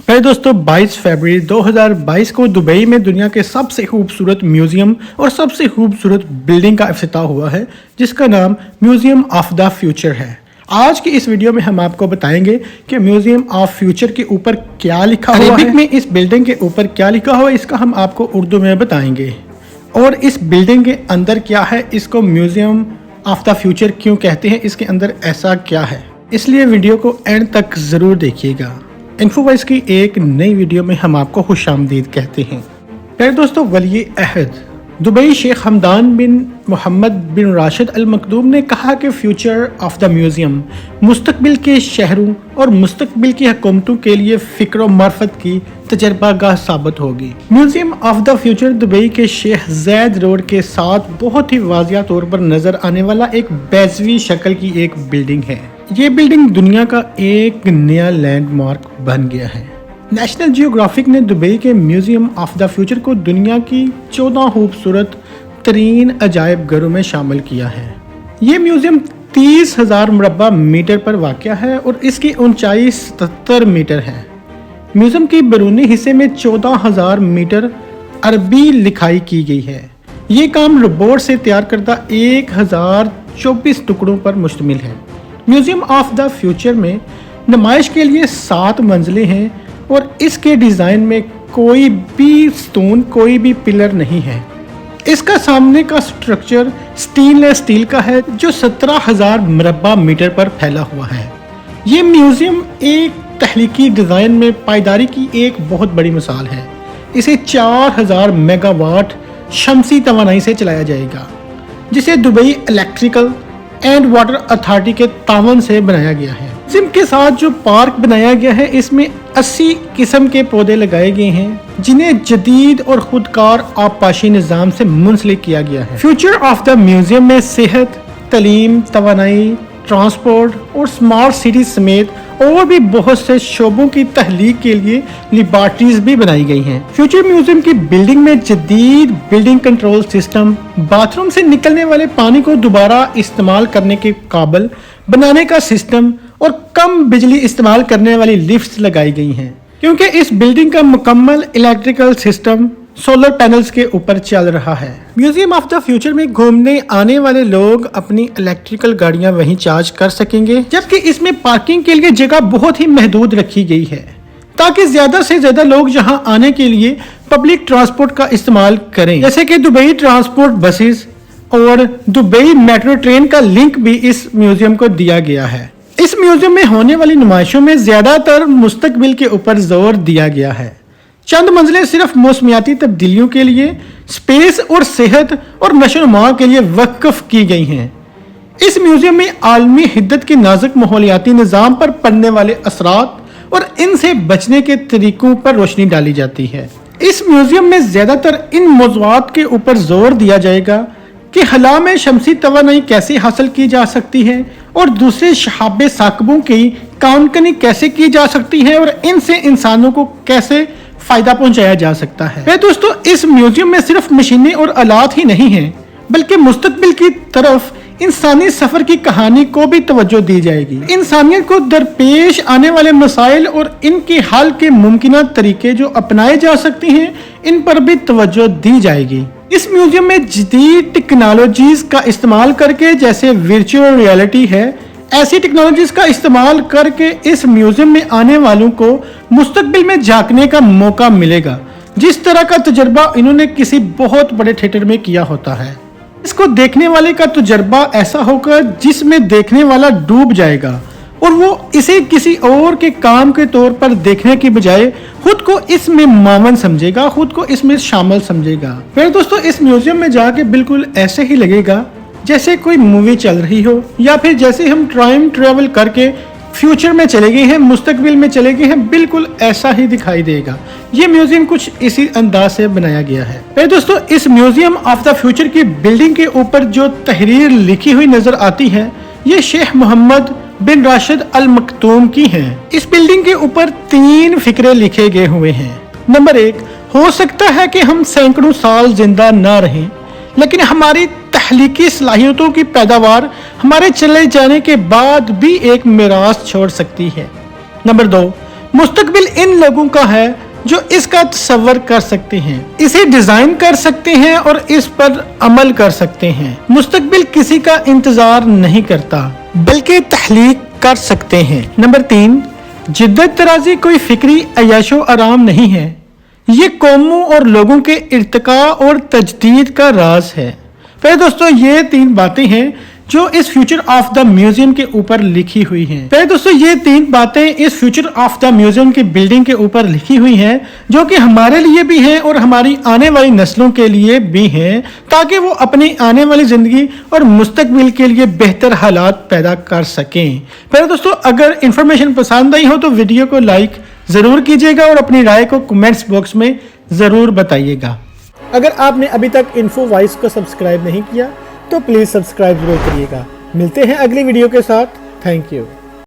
मेरे दोस्तों 22 फरवरी 2022 को दुबई में दुनिया के सबसे खूबसूरत म्यूजियम और सबसे खूबसूरत बिल्डिंग का इफ्तिताह हुआ है, जिसका नाम म्यूजियम ऑफ द फ्यूचर है। आज की इस वीडियो में हम आपको बताएंगे कि म्यूजियम ऑफ फ्यूचर के ऊपर क्या लिखा हुआ है, अरबिक में इस बिल्डिंग के ऊपर क्या लिखा हुआ है, इसका हम आपको उर्दू में बताएंगे। और इस बिल्डिंग के अंदर क्या है, इसको म्यूजियम ऑफ द फ्यूचर क्यों कहते हैं, इसके अंदर ऐसा क्या है, इसलिए वीडियो को एंड तक ज़रूर देखिएगा। इन्फोवाइस की एक नई वीडियो में हम आपको खुशामदीद कहते हैं। प्यारे दोस्तों, वली अहद दुबई शेख हमदान बिन मोहम्मद बिन राशिद अल मखदूम ने कहा कि फ्यूचर ऑफ द म्यूज़ियम मुस्तकबिल के शहरों और मुस्तकबिल की हुकूमतों के लिए फ़िक्र और मार्फत की तजर्बागाह साबित होगी। Museum of the future Dubai के शेख ज़ैद रोड के साथ बहुत ही वाज़िया तौर पर नज़र आने वाला एक बेज़वी शक्ल की एक बिल्डिंग है। ये बिल्डिंग दुनिया का एक नया लैंडमार्क बन गया है। नेशनल जियोग्राफिक ने दुबई के म्यूजियम ऑफ द फ्यूचर को दुनिया की 14 खूबसूरत तरीन अजायब घरों में शामिल किया है। ये म्यूजियम 30,000 मुरब्बा मीटर पर वाक़या है और इसकी ऊंचाई 77 मीटर है। म्यूजियम के बैरूनी हिस्से में 14,000 मीटर अरबी लिखाई की गई है। ये काम रोबोट से तैयार करदा 1024 टुकड़ों पर मुश्तमिल है। म्यूजियम ऑफ द फ्यूचर में नुमाइश के लिए 7 मंजिलें हैं और इसके डिज़ाइन में कोई भी स्टोन, कोई भी पिलर नहीं है। इसका सामने का स्ट्रक्चर स्टेनलेस स्टील का है जो 17,000 मुरब्बा मीटर पर फैला हुआ है। ये म्यूजियम एक तहलीकी डिज़ाइन में पायदारी की एक बहुत बड़ी मिसाल है। इसे 4000 मेगावाट शमसी तवानाई से चलाया जाएगा, जिसे Dubai electrical and water authority के तावन से बनाया गया है। जिम के साथ जो पार्क बनाया गया है, इसमें 80 किस्म के पौधे लगाए गए हैं, जिन्हें जदीद और खुदकार आबपाशी निज़ाम से मुंसलिक किया गया है। फ्यूचर ऑफ द म्यूजियम में सेहत, तालीम, तवानाई, ट्रांसपोर्ट और स्मार्ट सिटी समेत और भी बहुत से शोबों की तहलीक के लिए लेबॉर्ट्रीज भी बनाई गई हैं। फ्यूचर म्यूजियम की बिल्डिंग में जदीद बिल्डिंग कंट्रोल सिस्टम, बाथरूम से निकलने वाले पानी को दोबारा इस्तेमाल करने के काबिल बनाने का सिस्टम और कम बिजली इस्तेमाल करने वाली लिफ्ट्स लगाई गई हैं, क्योंकि इस बिल्डिंग का मुकम्मल इलेक्ट्रिकल सिस्टम सोलर पैनल्स के ऊपर चल रहा है। म्यूजियम ऑफ द फ्यूचर में घूमने आने वाले लोग अपनी इलेक्ट्रिकल गाड़ियां वहीं चार्ज कर सकेंगे, जबकि इसमें पार्किंग के लिए जगह बहुत ही महदूद रखी गई है, ताकि ज्यादा से ज्यादा लोग यहां आने के लिए पब्लिक ट्रांसपोर्ट का इस्तेमाल करें, जैसे कि दुबई ट्रांसपोर्ट बसेस और दुबई मेट्रो ट्रेन का लिंक भी इस म्यूजियम को दिया गया है। इस म्यूजियम में होने वाली नुमाइशों में ज्यादातर मुस्तकबिल के ऊपर जोर दिया गया है। चंद मंजिलें सिर्फ मौसमियाती तब्दीलियों के लिए, स्पेस और सेहत और नशोनुमा के लिए वक्फ की गई हैं। इस म्यूजियम में आलमी हिद्दत के नाजुक माहौलियाती निज़ाम पर पड़ने वाले असरात और इनसे बचने के तरीकों पर रोशनी डाली जाती है। इस म्यूजियम में ज़्यादातर इन मौज़ूआत के ऊपर जोर दिया जाएगा कि खला में शमसी तवानाई कैसे हासिल की जा सकती है और दूसरे शहाबे साकबों की काउंटनी कैसे की जा सकती है और इनसे इंसानों को कैसे फायदा पहुंचाया जा सकता है। दोस्तों, इस म्यूजियम में सिर्फ मशीनें और आलात ही नहीं हैं, बल्कि मुस्तकबिल की तरफ इंसानी सफर की कहानी को भी तवज्जो दी जाएगी। इंसानियत को दरपेश आने वाले मसाइल और इनके हल के मुमकिन तरीके जो अपनाए जा सकते हैं, इन पर भी तवज्जो दी जाएगी। इस म्यूजियम में जदीद टेक्नोलॉजीज का इस्तेमाल करके, जैसे वर्चुअल रियलिटी है, ऐसी टेक्नोलॉजीज का इस्तेमाल करके इस म्यूजियम में आने वालों को मुस्तकबिल में झांकने का मौका मिलेगा, जिस तरह का तजर्बा इन्होंने किसी बहुत बड़े थिएटर में किया होता है। इसको देखने वाले का तजर्बा ऐसा होगा जिसमें देखने वाला डूब जाएगा और वो इसे किसी और के काम के तौर पर देखने की बजाय खुद को इसमें मावन समझेगा, खुद को इसमें शामिल समझेगा। फिर दोस्तों, इस म्यूजियम में जाके बिल्कुल ऐसे ही लगेगा जैसे कोई मूवी चल रही हो, या फिर जैसे हम टाइम ट्रेवल करके फ्यूचर में चले गए हैं, मुस्तकबिल में चले गए हैं, बिल्कुल ऐसा ही दिखाई देगा। ये म्यूजियम कुछ इसी अंदाज से बनाया गया है। फिर दोस्तों, इस म्यूजियम ऑफ द फ्यूचर की बिल्डिंग के ऊपर जो तहरीर लिखी हुई नजर आती है, ये शेख मोहम्मद बिन राशिद अल मखदूम की हैं। इस बिल्डिंग के ऊपर 3 फिक्रे लिखे गए हुए हैं। नंबर 1, हो सकता है कि हम सैकड़ों साल जिंदा ना रहें, लेकिन हमारी तहलीकी सलाहियतों की पैदावार हमारे चले जाने के बाद भी एक मिरास छोड़ सकती है। नंबर 2, मुस्तकबिल इन लोगों का है जो इसका तसव्वुर कर सकते हैं, इसे डिजाइन कर सकते हैं और इस पर अमल कर सकते हैं। मुस्तकबिल किसी का इंतजार नहीं करता बल्कि तहलीक कर सकते हैं। नंबर 3, जिद्दत तराजी कोई फिक्री अयाशो आराम नहीं है, ये कौमों और लोगों के इर्तिका और तजदीद का राज है। फिर दोस्तों ये 3 बातें हैं जो इस फ्यूचर ऑफ द म्यूजियम के ऊपर लिखी हुई हैं। फिर दोस्तों ये 3 बातें इस फ्यूचर ऑफ द म्यूजियम की बिल्डिंग के ऊपर लिखी हुई हैं जो कि हमारे लिए भी हैं और हमारी आने वाली नस्लों के लिए भी हैं, ताकि वो अपनी आने वाली ज़िंदगी और मुस्तकबिल के लिए बेहतर हालात पैदा कर सकें। फिर दोस्तों अगर इन्फॉर्मेशन पसंद आई हो तो वीडियो को लाइक ज़रूर कीजिएगा और अपनी राय को कमेंट्स बॉक्स में ज़रूर बताइएगा। अगर आपने अभी तक इन्फो वॉइस को सब्सक्राइब नहीं किया तो प्लीज़ सब्सक्राइब जरूर करिएगा। मिलते हैं अगली वीडियो के साथ। Thank you.